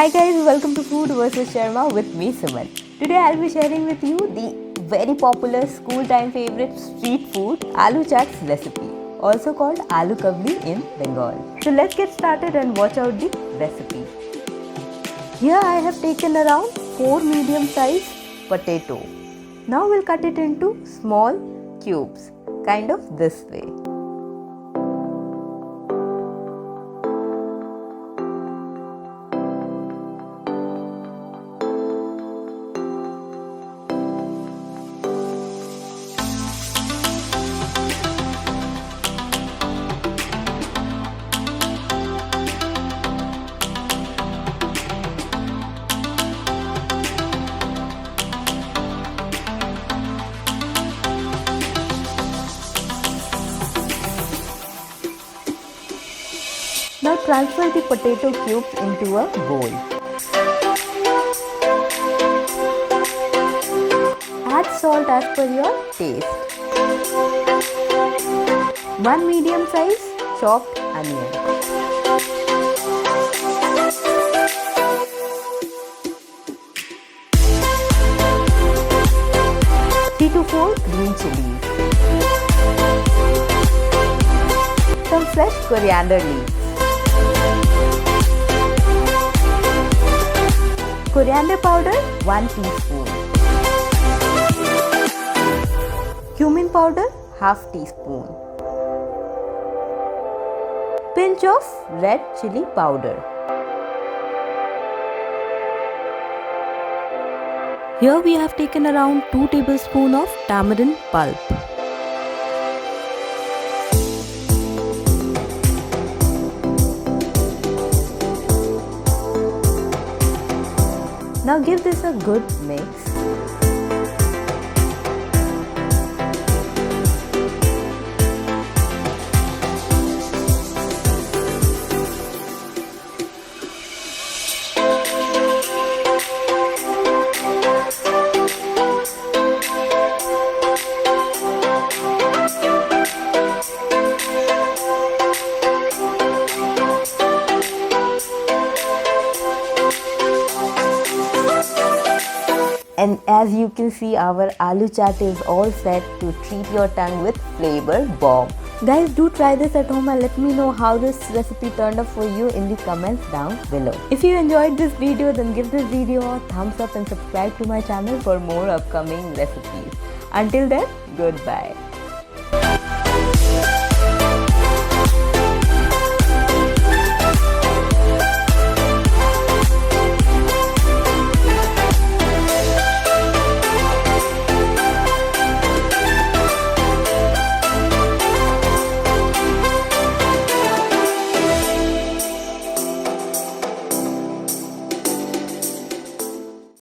Hi guys, welcome to Food vs Sharma with me Suman. Today I'll be sharing with you the very popular school time favorite street food Aloo Chaat's recipe, also called Aloo Kabli in Bengal. So let's get started and watch out the recipe. Here I have taken around 4 medium sized potato. Now we'll cut it into small cubes, kind of this way. Now transfer the potato cubes into a bowl. Add salt as per your taste. 1 medium size chopped onion. 3 to 4 green chilies. Some fresh coriander leaves. Coriander powder 1 teaspoon. Cumin powder half teaspoon. Pinch of red chilli powder. Here we have taken around 2 tablespoons of tamarind pulp. Now give this a good mix. And as you can see, our aloo chaat is all set to treat your tongue with flavor bomb. Guys, do try this at home and let me know how this recipe turned out for you in the comments down below. If you enjoyed this video, then give this video a thumbs up and subscribe to my channel for more upcoming recipes. Until then, goodbye.